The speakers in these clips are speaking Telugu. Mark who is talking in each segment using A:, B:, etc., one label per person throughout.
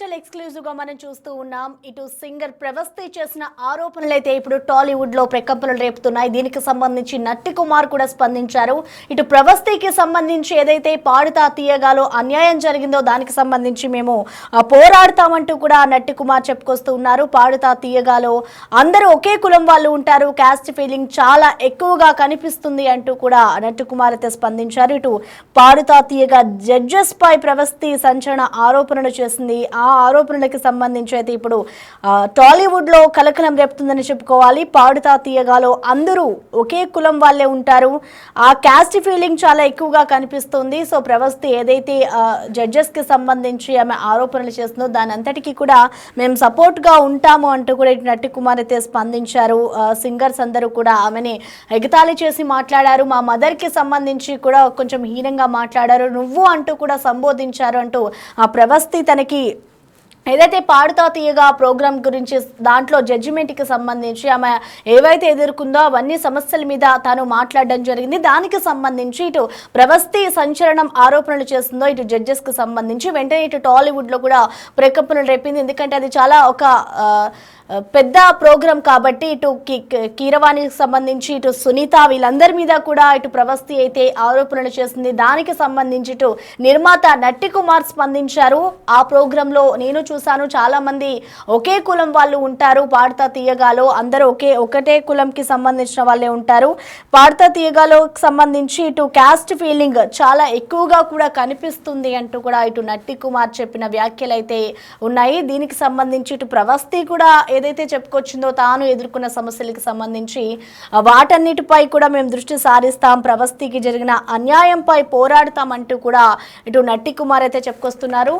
A: స్పెషల్ ఎక్స్క్లూజివ్ గా మనం చూస్తూ ఉన్నాం. ఇటు సింగర్ ప్రవస్తి చేసిన ఆరోపణలు అయితే ఇప్పుడు టాలీవుడ్ లో ప్రకంపనలు రేపుతున్నాయి. దీనికి సంబంధించి నట్టి కుమార్ కూడా స్పందించారు. ఇటు ప్రవస్తికి సంబంధించి ఏదైతే పాడుతా తీయగాలో అన్యాయం జరిగిందో దానికి సంబంధించి మేము పోరాడతామంటూ కూడా నట్టి కుమార్ చెప్పుకొస్తూ ఉన్నారు. పాడుతా తీయగాలో అందరూ ఒకే కులం వాళ్ళు ఉంటారు, క్యాస్ట్ ఫీలింగ్ చాలా ఎక్కువగా కనిపిస్తుంది అంటూ కూడా నట్టి కుమార్ అయితే స్పందించారు. ఇటు పాడుతా తీయగా జడ్జెస్ పై ప్రవస్తి సంచలన ఆరోపణలు చేసింది. ఆ ఆరోపణలకు సంబంధించి అయితే ఇప్పుడు టాలీవుడ్ లో కలకలం రేపుతుందని చెప్పుకోవాలి. పాడుతా తీయగాలో అందరూ ఒకే కులం వాళ్ళే ఉంటారు, ఆ క్యాస్ట్ ఫీలింగ్ చాలా ఎక్కువగా కనిపిస్తుంది. సో ప్రవస్తి ఏదైతే జడ్జెస్ కి సంబంధించి ఆమె ఆరోపణలు చేస్తుందో దాని అంతటికీ కూడా మేము సపోర్ట్ గా ఉంటాము అంటూ కూడా ఇటు నట్టి కుమార్ అయితే స్పందించారు. సింగర్స్ అందరూ కూడా ఆమెని ఎగతాళి చేసి మాట్లాడారు. మా మదర్ కి సంబంధించి కూడా కొంచెం హీనంగా మాట్లాడారు, నువ్వు అంటూ కూడా సంబోధించారు అంటూ ఆ ప్రవస్తి తనకి ఏదైతే పాడుతా తీయగా ప్రోగ్రామ్ గురించి దాంట్లో జడ్జిమెంట్కి సంబంధించి ఆమె ఏవైతే ఎదుర్కొందో అవన్నీ సమస్యల మీద తాను మాట్లాడడం జరిగింది. దానికి సంబంధించి ఇటు ప్రవస్తి సంచలనం ఆరోపణలు చేస్తుందో ఇటు జడ్జెస్కి సంబంధించి వెంటనే ఇటు టాలీవుడ్లో కూడా ప్రకంపనలు రేపింది. ఎందుకంటే అది చాలా ఒక పెద్ద ప్రోగ్రాం కాబట్టి ఇటు కీరవాణికి సంబంధించి ఇటు సునీత వీళ్ళందరి మీద కూడా ఇటు ప్రవస్తి అయితే ఆరోపణలు చేస్తుంది. దానికి సంబంధించి ఇటు నిర్మాత నట్టి కుమార్ స్పందించారు. ఆ ప్రోగ్రాంలో నేను చూశాను, చాలా మంది ఒకే కులం వాళ్ళు ఉంటారు, పాడుతా తీయగాలో అందరూ ఒకటే కులంకి సంబంధించిన వాళ్ళే ఉంటారు, పాడుతా తీయగాలో సంబంధించి ఇటు క్యాస్ట్ ఫీలింగ్ చాలా ఎక్కువగా కూడా కనిపిస్తుంది అంటూ కూడా ఇటు నట్టి కుమార్ చెప్పిన వ్యాఖ్యలు అయితే ఉన్నాయి. దీనికి సంబంధించి ఇటు ప్రవస్తి కూడా ఏదైతే చెప్పుకొచ్చిందో తాను ఎదుర్కొన్న సమస్యలకు సంబంధించి వాటన్నిటిపై కూడా మేము దృష్టి సారిస్తాం, ప్రవస్తికి జరిగిన అన్యాయంపై పోరాడతామంటూ కూడా ఇటు నట్టి కుమార్ అయితే చెప్పుకొస్తున్నారు.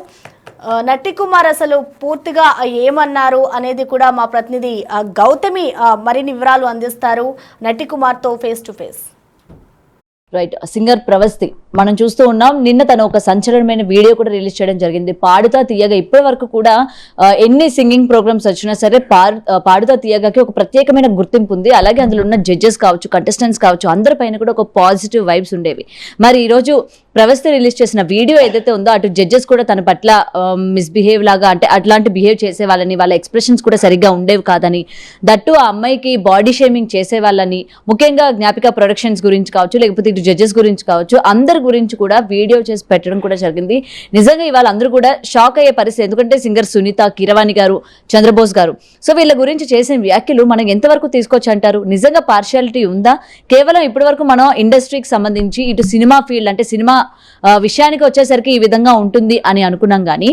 A: నట్టి కుమార్ అసలు పూర్తిగా ఏమన్నారు అనేది కూడా మా ప్రతినిధి గౌతమి మరిన్ని వివరాలు అందిస్తారు నట్టి కుమార్తో face to face.
B: Right, singer Pravasti మనం చూస్తూ ఉన్నాం. నిన్న తను ఒక సంచలనమైన వీడియో కూడా రిలీజ్ చేయడం జరిగింది. పాడుతా తీయగా ఇప్పటి వరకు కూడా ఎన్ని సింగింగ్ ప్రోగ్రామ్స్ వచ్చినా సరే పాడుతా తీయగాకి ఒక ప్రత్యేకమైన గుర్తింపు ఉంది. అలాగే అందులో ఉన్న జడ్జెస్ కావచ్చు, కంటెస్టెంట్స్ కావచ్చు, అందరిపైన కూడా ఒక పాజిటివ్ వైబ్స్ ఉండేవి. మరి ఈరోజు ప్రవస్తి రిలీజ్ చేసిన వీడియో ఏదైతే ఉందో అటు జడ్జెస్ కూడా తన పట్ల మిస్బిహేవ్ లాగా, అంటే అట్లాంటి బిహేవ్ చేసే వాళ్ళని, వాళ్ళ ఎక్స్ప్రెషన్స్ కూడా సరిగ్గా ఉండేవి కాదని, దట్టు ఆ అమ్మాయికి బాడీ షేమింగ్ చేసే వాళ్ళని, ముఖ్యంగా జ్ఞాపిక ప్రొడక్షన్స్ గురించి కావచ్చు, లేకపోతే ఇటు జడ్జెస్ గురించి కావచ్చు, అందరి గురించి కూడా వీడియో చేసి పెట్టడం కూడా జరిగింది. నిజంగా ఇవాళ అందరూ కూడా షాక్ అయ్యే పరిస్థితి. ఎందుకంటే సింగర్ సునీత, కీరవాణి గారు, చంద్రబోస్ గారు, సో వీళ్ళ గురించి చేసిన వ్యాఖ్యలు మనం ఎంతవరకు తీసుకొచ్చి అంటారు? నిజంగా పార్షియాలిటీ ఉందా? కేవలం ఇప్పటి వరకు మనం ఇండస్ట్రీకి సంబంధించి ఇటు సినిమా ఫీల్డ్, అంటే సినిమా విషయానికి వచ్చేసరికి ఈ విధంగా ఉంటుంది అని అనుకున్నాం, కానీ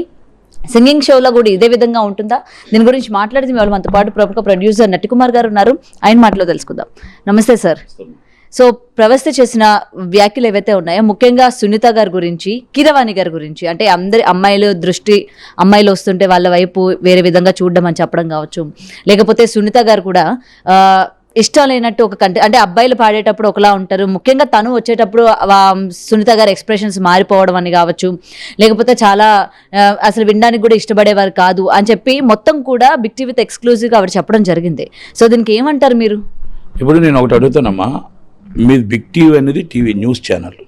B: సింగింగ్ షోలో కూడా ఇదే విధంగా ఉంటుందా? దీని గురించి మాట్లాడితే వాళ్ళు మనతో పాటు ప్రముఖ ప్రొడ్యూసర్ నట్టి కుమార్ గారు ఉన్నారు, ఆయన మాటలో తెలుసుకుందాం. నమస్తే సార్. సో ప్రవస్తి చేసిన వ్యాఖ్యలు ఏవైతే ఉన్నాయో, ముఖ్యంగా సునీత గారి గురించి, కీరవాణి గారి గురించి, అంటే అందరి అమ్మాయిలు వస్తుంటే వాళ్ళ వైపు వేరే విధంగా చూడడం అని చెప్పడం కావచ్చు, లేకపోతే సునీత గారు కూడా ఇష్టం లేనట్టు అంటే అబ్బాయిలు పాడేటప్పుడు ఒకలా ఉంటారు, ముఖ్యంగా తను వచ్చేటప్పుడు సునీత గారి ఎక్స్ప్రెషన్స్ మారిపోవడం అని కావచ్చు, లేకపోతే చాలా అసలు వినడానికి కూడా ఇష్టపడేవారు కాదు అని చెప్పి మొత్తం కూడా బిగ్ టీవీతో ఎక్స్క్లూజివ్గా ఆవిడ చెప్పడం జరిగింది. సో దీనికి ఏమంటారు మీరు?
C: ఇప్పుడు నేను ఒకటి అడుగుతానమ్మా, మీ బిగ్ టీవీ అనేది టీవీ న్యూస్ ఛానల్,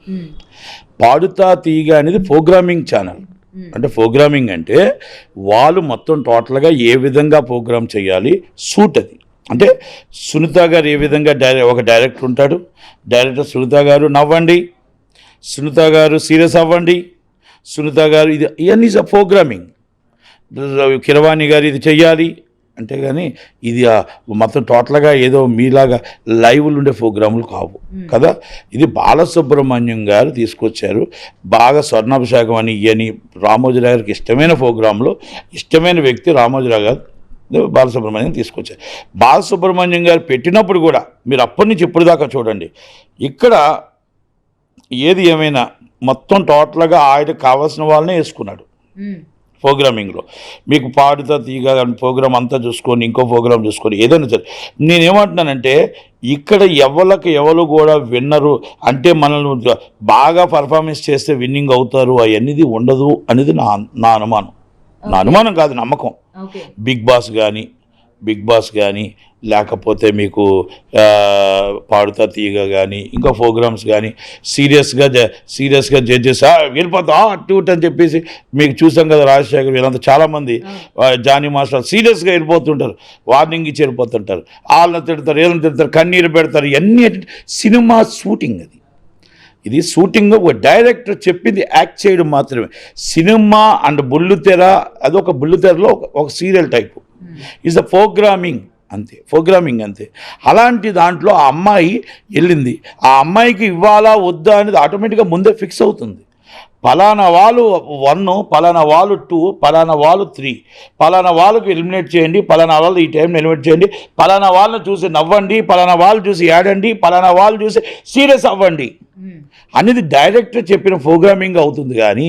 C: పాడుతా తీయగా అనేది ప్రోగ్రామింగ్ ఛానల్. అంటే ప్రోగ్రామింగ్ అంటే వాళ్ళు మొత్తం టోటల్గా ఏ విధంగా ప్రోగ్రామ్ చేయాలి, సూట్ అది. అంటే సునీత గారు ఏ విధంగా ఒక డైరెక్టర్ ఉంటాడు, డైరెక్టర్ సునీత గారు నవ్వండి, సునీత గారు సీరియస్ అవ్వండి, సునీత గారు ఇది ఇవన్నీ ప్రోగ్రామింగ్. కీరవాణి గారు ఇది చెయ్యాలి అంటే, కానీ ఇది మొత్తం టోటల్గా ఏదో మీలాగా లైవ్లు ఉండే ప్రోగ్రాములు కావు కదా. ఇది బాలసుబ్రహ్మణ్యం గారు తీసుకొచ్చారు. బాగా స్వర్ణాభిషేకం అని ఇవని రామోజీరావు గారికి ఇష్టమైన ప్రోగ్రాంలో ఇష్టమైన వ్యక్తి రామోజీరావు గారు బాలసుబ్రహ్మణ్యం తీసుకొచ్చారు. బాలసుబ్రహ్మణ్యం గారు పెట్టినప్పుడు కూడా మీరు అప్పటి నుంచి ఇప్పుడు దాకా చూడండి, ఇక్కడ ఏది ఏమైనా మొత్తం టోటల్గా ఆయనకు కావాల్సిన వాళ్ళనే వేసుకున్నాడు ప్రోగ్రామింగ్లో. మీకు పాడుతా తీయగా ప్రోగ్రామ్ అంతా చూసుకొని ఇంకో ప్రోగ్రామ్ చూసుకొని ఏదైనా సరే, నేనేమంటున్నానంటే ఇక్కడ ఎవరు కూడా విన్నరు అంటే మనల్ని బాగా పర్ఫార్మెన్స్ చేస్తే విన్నింగ్ అవుతారు అనేది ఉండదు అనేది నా అనుమానం. నా అనుమానం కాదు, నమ్మకం. బిగ్ బాస్ కానీ బిగ్ బాస్ కానీ లేకపోతే మీకు పాడుతా తీగ కానీ ఇంకా ప్రోగ్రామ్స్ కానీ సీరియస్గా జడ్జెస్ వెళ్ళిపోతా అటు అని చెప్పేసి మీకు చూసాం కదా రాజశేఖర్ వీళ్ళంతా చాలామంది జానీ మాస్టర్ సీరియస్గా వెళ్ళిపోతుంటారు, వార్నింగ్ ఇచ్చి వెళ్ళిపోతుంటారు, వాళ్ళని తిడతారు వీళ్ళని తిడతారు, కన్నీరు పెడతారు. ఇవన్నీ సినిమా షూటింగ్ అది. ఇది షూటింగ్ ఒక డైరెక్టర్ చెప్పింది యాక్ట్ చేయడం మాత్రమే. సినిమా అండ్ బుల్లుతెర అదొక బుల్లుతెరలో ఒక serial type is the programming అంతే. అలాంటి దాంట్లో ఆ అమ్మాయి వెళ్ళింది, ఆ అమ్మాయికి ఇవ్వాలా వద్దా అనేది ఆటోమేటిక్గా ముందే ఫిక్స్ అవుతుంది. పలానా వాళ్ళు 1, పలానా వాళ్ళు 2, పలానా వాళ్ళు 3, పలానా వాళ్ళకి ఎలిమినేట్ చేయండి, పలానా వాళ్ళు ఈ టైంని ఎలిమినేట్ చేయండి, పలానా వాళ్ళని చూసి నవ్వండి, పలానా వాళ్ళు చూసి ఏడండి, పలానా వాళ్ళు చూసి సీరియస్ అవ్వండి అనేది డైరెక్టర్ చెప్పిన ప్రోగ్రామింగ్ అవుతుంది. కానీ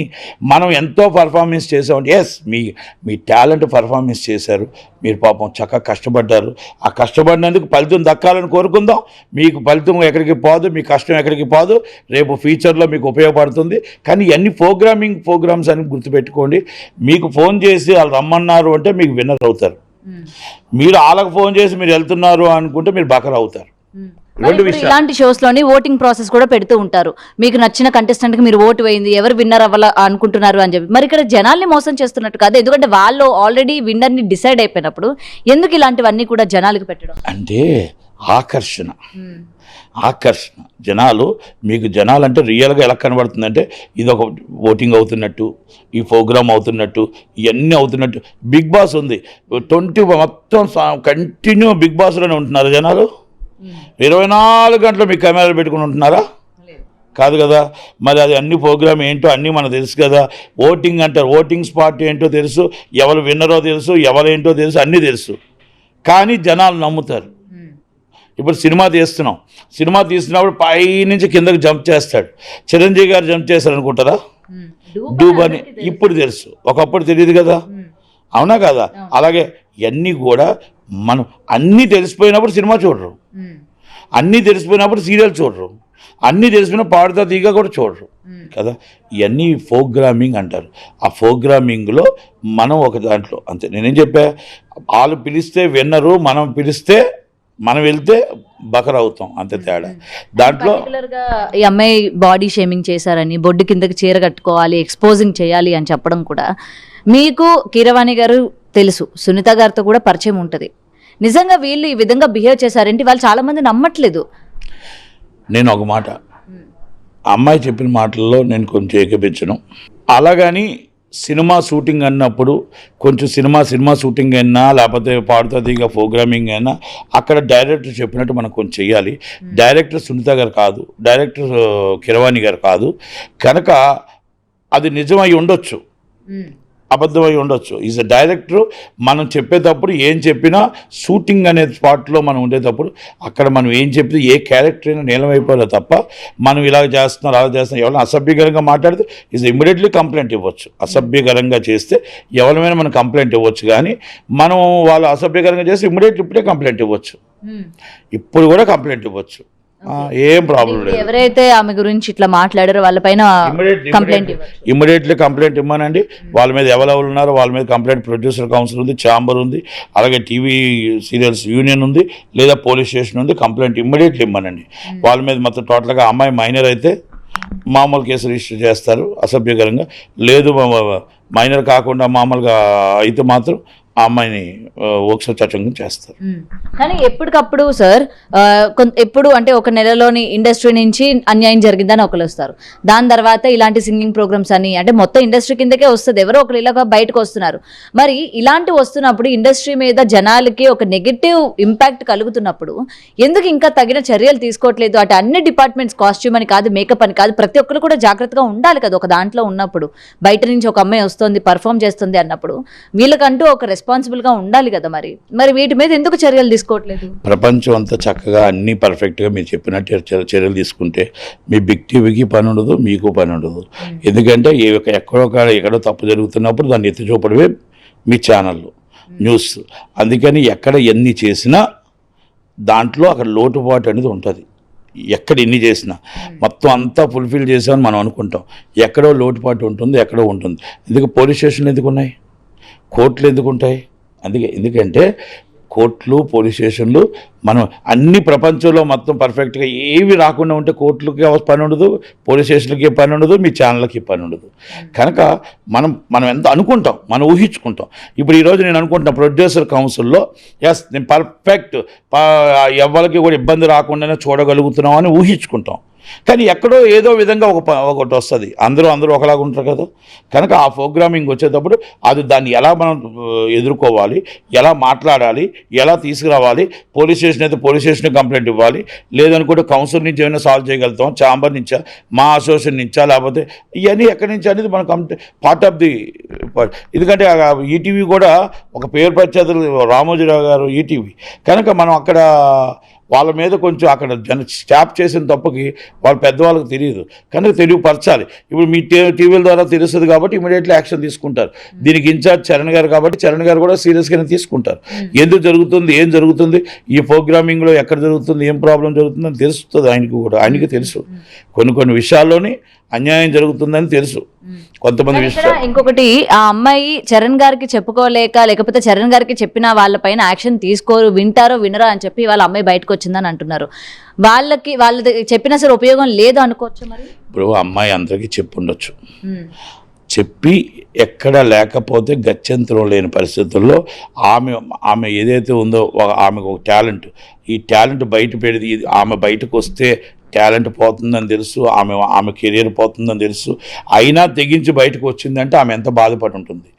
C: మనం ఎంతో పర్ఫార్మెన్స్ చేసామంటే ఎస్ మీ టాలెంట్ పర్ఫార్మెన్స్ చేశారు, మీరు పాపం చక్కగా కష్టపడ్డారు, ఆ కష్టపడినందుకు ఫలితం దక్కాలని కోరుకుందాం. మీకు ఫలితం ఎక్కడికి పోదు, మీ కష్టం ఎక్కడికి పోదు, రేపు ఫ్యూచర్లో మీకు ఉపయోగపడుతుంది. కానీ ఇవన్నీ ప్రోగ్రామ్స్ అని గుర్తుపెట్టుకోండి. మీకు ఫోన్ చేసి వాళ్ళు రమ్మన్నారు అంటే మీకు విన్నర్ అవుతారు. మీరు వాళ్ళకి ఫోన్ చేసి మీరు వెళ్తున్నారు అనుకుంటే మీరు బకర్ అవుతారు.
B: ఇలాంటి షోస్ లోని ఓటింగ్ ప్రాసెస్ కూడా పెడుతూ ఉంటారు. మీకు నచ్చిన కంటెస్టెంట్ కి మీరు ఓటు వేయింది, ఎవరు విన్నర్ అవ్వాల అనుకుంటున్నారు అని చెప్పి. మరి ఇక్కడ జనాల్ని మోసం చేస్తున్నట్టు కాదు, ఎందుకంటే వాళ్ళు ఆల్రెడీ విన్నర్ ని డిసైడ్ అయిపోయినప్పుడు ఎందుకు ఇలాంటివన్నీ కూడా జనాలకు పెట్టడం
C: అంటే ఆకర్షణ. జనాలు అంటే రియల్గా ఎలా కనబడుతుందంటే ఇది ఒక ఓటింగ్ అవుతున్నట్టు, ఈ ప్రోగ్రామ్ అవుతున్నట్టు, ఇవన్నీ అవుతున్నట్టు. బిగ్ బాస్ ఉంది 20 మొత్తం కంటిన్యూ బిగ్ బాస్లోనే ఉంటున్నారు జనాలు. 24 గంటలు మీ కెమెరాలు పెట్టుకుని ఉంటున్నారా? కాదు కదా. మరి అది అన్ని ప్రోగ్రామ్ ఏంటో అన్నీ మనకు తెలుసు కదా. ఓటింగ్ అంటారు, ఓటింగ్ స్పాట్ ఏంటో తెలుసు, ఎవరు విన్నరో తెలుసు, ఎవరేంటో తెలుసు, అన్నీ తెలుసు. కానీ జనాలు నమ్ముతారు. ఇప్పుడు సినిమా తీస్తున్నప్పుడు పై నుంచి కిందకి జంప్ చేస్తాడు. చిరంజీవి గారు జంప్ చేస్తారు అనుకుంటారా? డూబ్ అని ఇప్పుడు తెలుసు, ఒకప్పుడు తెలియదు కదా. అవునా కదా? అలాగే ఇవన్నీ కూడా మనం అన్నీ తెలిసిపోయినప్పుడు సినిమా చూడరు, అన్నీ తెలిసిపోయినప్పుడు సీరియల్ చూడరు, అన్నీ తెలిసిపోయిన పాడుతా తీగ కూడా చూడరు కదా. ఇవన్నీ ప్రోగ్రామింగ్ అంటారు. ఆ ప్రోగ్రామింగ్లో మనం ఒక దాంట్లో అంతే. నేనేం చెప్పా, వాళ్ళు పిలిస్తే విన్నరు, మనం వెళ్తే బకర్ అవుతాం, అంతే తేడా. దాంట్లో
B: ఈ అమ్మాయి బాడీ షేమింగ్ చేశారని, బొడ్డు కిందకి చీర కట్టుకోవాలి, ఎక్స్పోజింగ్ చేయాలి అని చెప్పడం కూడా మీకు కీరవాణి గారు తెలుసు, సునీత గారితో కూడా పరిచయం ఉంటుంది. నిజంగా వీళ్ళు ఈ విధంగా బిహేవ్ చేశారంటే వాళ్ళు చాలా మంది నమ్మట్లేదు.
C: నేను ఒక మాట, అమ్మాయి చెప్పిన మాటల్లో నేను కొంచెం ఏకపించను. అలాగని సినిమా షూటింగ్ అన్నప్పుడు కొంచెం సినిమా షూటింగ్ అయినా లేకపోతే పాడుతా తీగ ప్రోగ్రామింగ్ అయినా అక్కడ డైరెక్టర్ చెప్పినట్టు మనం కొంచెం చెయ్యాలి. డైరెక్టర్ సునీత గారు కాదు, డైరెక్టర్ కీరవాణి గారు కాదు కనుక అది నిజమై ఉండొచ్చు, అబద్ధమై ఉండొచ్చు. Is a director. మనం చెప్పేటప్పుడు ఏం చెప్పినా షూటింగ్ అనే స్పాట్లో మనం ఉండేటప్పుడు అక్కడ మనం ఏం చెప్పితే ఏ క్యారెక్టర్ అయినా నీలమైపోలే తప్ప మనం ఇలా చేస్తున్నాం అలా చేస్తున్నాం ఎవరైనా అసభ్యకరంగా మాట్లాడితే ఈజ్ ఇమ్మీడియట్లీ కంప్లైంట్ ఇవ్వచ్చు. అసభ్యకరంగా చేస్తే ఎవరైనా మనం కంప్లైంట్ ఇవ్వచ్చు. కానీ మనం వాళ్ళు అసభ్యకరంగా చేస్తే ఇప్పుడే కంప్లైంట్ ఇవ్వచ్చు, ఇప్పుడు కూడా కంప్లైంట్ ఇవ్వచ్చు, ఏం ప్రాబ్లం లేదు.
B: ఎవరైతే ఆమె గురించి ఇట్లా మాట్లాడారో వాళ్ళపైన
C: ఇమ్మీడియట్లీ కంప్లైంట్ ఇవ్వనండి. వాళ్ళ మీద ఎవరెవరు ఉన్నారో వాళ్ళ మీద కంప్లైంట్ ప్రొడ్యూసర్ కౌన్సిల్ ఉంది, ఛాంబర్ ఉంది, అలాగే టీవీ సీరియల్స్ యూనియన్ ఉంది, లేదా పోలీస్ స్టేషన్ ఉంది. కంప్లైంట్ ఇమ్మీడియట్లీ ఇవ్వనండి. వాళ్ళ మీద మొత్తం టోటల్గా అమ్మాయి మైనర్ అయితే మామూలు కేసు రిజిస్టర్ చేస్తారు అసభ్యకరంగా, లేదు మైనర్ కాకుండా మామూలుగా అయితే మాత్రం ఆ అమ్మాయిని ఒకసారి చట్టంగా చేస్తారు.
B: కానీ ఎప్పటికప్పుడు సార్ ఎప్పుడు అంటే ఒక నెలలోని ఇండస్ట్రీ నుంచి అన్యాయం జరిగిందని ఒకరు వస్తారు, దాని తర్వాత ఇలాంటి సింగింగ్ ప్రోగ్రామ్స్ అని అంటే మొత్తం ఇండస్ట్రీ కిందకే వస్తుంది, ఎవరో ఒకరు ఇలా బయటకు వస్తున్నారు. మరి ఇలాంటి వస్తున్నప్పుడు ఇండస్ట్రీ మీద జనాలకి ఒక నెగటివ్ ఇంపాక్ట్ కలుగుతున్నప్పుడు ఎందుకు ఇంకా తగిన చర్యలు తీసుకోవట్లేదు? అటు అన్ని డిపార్ట్మెంట్స్, కాస్ట్యూమ్ అని కాదు, మేకప్ అని కాదు, ప్రతి ఒక్కరు కూడా జాగ్రత్తగా ఉండాలి కదా. ఒక దాంట్లో ఉన్నప్పుడు బయట నుంచి ఒక అమ్మాయి వస్తుంది, పర్ఫామ్ చేస్తుంది అన్నప్పుడు వీళ్ళకంటూ ఒక రెస్పాన్సిబుల్గా ఉండాలి కదా. మరి వీటి మీద ఎందుకు చర్యలు తీసుకోవట్లేదు?
C: ప్రపంచం అంతా చక్కగా అన్ని పర్ఫెక్ట్గా మీరు చెప్పినట్టు చర్యలు తీసుకుంటే మీ బిగ్ టీవీకి పని ఉండదు, మీకు పని ఉండదు. ఎందుకంటే ఎక్కడో తప్పు జరుగుతున్నప్పుడు దాన్ని ఎత్తి చూపడమే మీ ఛానళ్ళు న్యూస్. అందుకని ఎక్కడ ఎన్ని చేసినా దాంట్లో అక్కడ లోటుపాటు అనేది ఉంటుంది. ఎక్కడ ఎన్ని చేసినా మొత్తం అంతా ఫుల్ఫిల్ చేసామని మనం అనుకుంటాం, ఎక్కడో లోటుపాటు ఉంటుంది, ఎక్కడో ఉంటుంది. ఎందుకు పోలీస్ స్టేషన్లు ఎందుకు ఉన్నాయి, కోర్టులు ఎందుకు ఉంటాయి? ఎందుకంటే కోర్టులు పోలీస్ స్టేషన్లు మనం అన్ని ప్రపంచంలో మొత్తం పర్ఫెక్ట్గా ఏవి రాకుండా ఉంటే కోర్టులకి పని ఉండదు, పోలీస్ స్టేషన్లకి పని ఉండదు, మీ ఛానల్కి పని ఉండదు. కనుక మనం ఎంత అనుకుంటాం, మనం ఊహించుకుంటాం. ఇప్పుడు ఈరోజు నేను అనుకుంటున్నా ప్రొడ్యూసర్ కౌన్సిల్లో ఎస్ నేను పర్ఫెక్ట్ ఎవరికి కూడా ఇబ్బంది రాకుండానే చూడగలుగుతున్నాం అని ఊహించుకుంటాం. కానీ ఎక్కడో ఏదో విధంగా ఒకటి వస్తుంది. అందరూ ఒకలాగా ఉంటారు కదా. కనుక ఆ ప్రోగ్రామింగ్ వచ్చేటప్పుడు అది దాన్ని ఎలా మనం ఎదుర్కోవాలి, ఎలా మాట్లాడాలి, ఎలా తీసుకురావాలి, పోలీస్ స్టేషన్ అయితే పోలీస్ స్టేషన్ కంప్లైంట్ ఇవ్వాలి, లేదనుకుంటే కౌన్సిల్ నుంచి ఏమైనా సాల్వ్ చేయగలుగుతాం, ఛాంబర్ నుంచా, మా అసోసియేషన్ నుంచా, లేకపోతే ఇవన్నీ ఎక్కడి నుంచి అనేది మనం పార్ట్ ఆఫ్ ది. ఎందుకంటే ఈటీవీ కూడా ఒక పేరు ప్రఖ్యాతులు రామోజీరావు గారు ఈటీవీ. కనుక మనం అక్కడ వాళ్ళ మీద కొంచెం అక్కడ స్టాప్ చేసిన తప్పుకి వాళ్ళ పెద్దవాళ్ళకి తెలియదు, కనుక తెలియపరచాలి. ఇప్పుడు మీ టీవీల ద్వారా తెలుస్తుంది కాబట్టి ఇమీడియట్లీ యాక్షన్ తీసుకుంటారు. దీనికి ఇన్ఛార్జ్ చరణ్ గారు కాబట్టి చరణ్ గారు కూడా సీరియస్గానే తీసుకుంటారు. ఎందుకు జరుగుతుంది, ఏం జరుగుతుంది, ఈ ప్రోగ్రామింగ్లో ఎక్కడ జరుగుతుంది, ఏం ప్రాబ్లం జరుగుతుందని తెలుస్తుంది. ఆయనకి తెలుసు కొన్ని విషయాల్లోని అన్యాయం జరుగుతుందని తెలుసు. కొంతమంది విషయాలు
B: ఇంకొకటి, ఆ అమ్మాయి చరణ్ గారికి చెప్పుకోలేక, లేకపోతే చరణ్ గారికి చెప్పిన వాళ్ళపైన యాక్షన్ తీసుకోరు, వింటారో వినరా అని చెప్పి వాళ్ళ అమ్మాయి బయటకు వచ్చిందని అంటున్నారు. వాళ్ళు చెప్పినా సరే ఉపయోగం లేదు అనుకోవచ్చు. మరి
C: ఇప్పుడు అమ్మాయి అందరికీ చెప్పుండొచ్చు, చెప్పి ఎక్కడ లేకపోతే గత్యంతరం లేని పరిస్థితుల్లో ఆమె ఏదైతే ఉందో ఆమెకు ఒక టాలెంట్, ఈ టాలెంట్ బయట పెడితే ఆమె బయటకు వస్తే టాలెంట్ పోతుందని తెలుసు, ఆమె కెరీర్ పోతుందని తెలుసు. అయినా తెగించి బయటకు వచ్చిందంటే ఆమె ఎంత బాధపడి ఉంటుంది.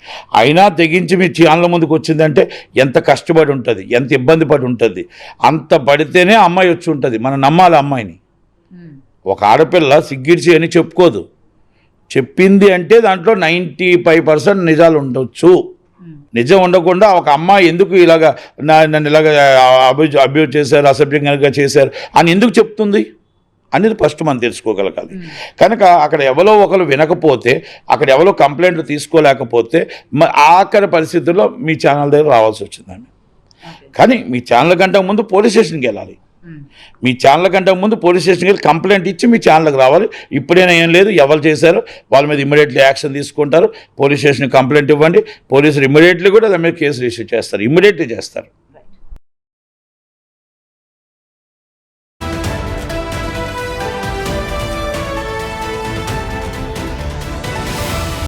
C: అయినా తెగించి మీ ఛానల్ ముందుకు వచ్చిందంటే ఎంత కష్టపడి ఉంటుంది, ఎంత ఇబ్బంది పడి ఉంటుంది. అంత పడితేనే అమ్మాయి వచ్చి ఉంటుంది. మనం నమ్మాలి అమ్మాయిని. ఒక ఆడపిల్ల సిగ్గిడిచి అని చెప్పుకోదు. చెప్పింది అంటే దాంట్లో 95% నిజాలు ఉండొచ్చు. నిజం ఉండకుండా ఒక అమ్మాయి ఎందుకు ఇలాగా నన్ను ఇలాగ అబ్యూజ్ చేశారు, అసభ్యంగా చేశారు అని ఎందుకు చెప్తుంది అనేది ఫస్ట్ మనం తెలుసుకోగలగాలి. కనుక అక్కడ ఎవరో ఒకరు వినకపోతే, అక్కడ ఎవరో కంప్లైంట్లు తీసుకోలేకపోతే ఆఖరి పరిస్థితుల్లో మీ ఛానల్ దగ్గర రావాల్సి వచ్చిందండి. కానీ మీ ఛానల్ కంటే ముందు పోలీస్ స్టేషన్కి వెళ్ళాలి. మీ ఛానల్ కంటే ముందు పోలీస్ స్టేషన్కి వెళ్ళి కంప్లైంట్ ఇచ్చి మీ ఛానల్కి రావాలి. ఇప్పుడైనా ఏం లేదు, ఎవరు చేశారో వాళ్ళ మీద ఇమ్మీడియట్లీ యాక్షన్ తీసుకుంటారు. పోలీస్ స్టేషన్కి కంప్లైంట్ ఇవ్వండి, పోలీసులు ఇమ్మీడియట్లీ కూడా దాని మీద కేసు రిజిస్టర్ చేస్తారు, ఇమ్మీడియట్లీ చేస్తారు.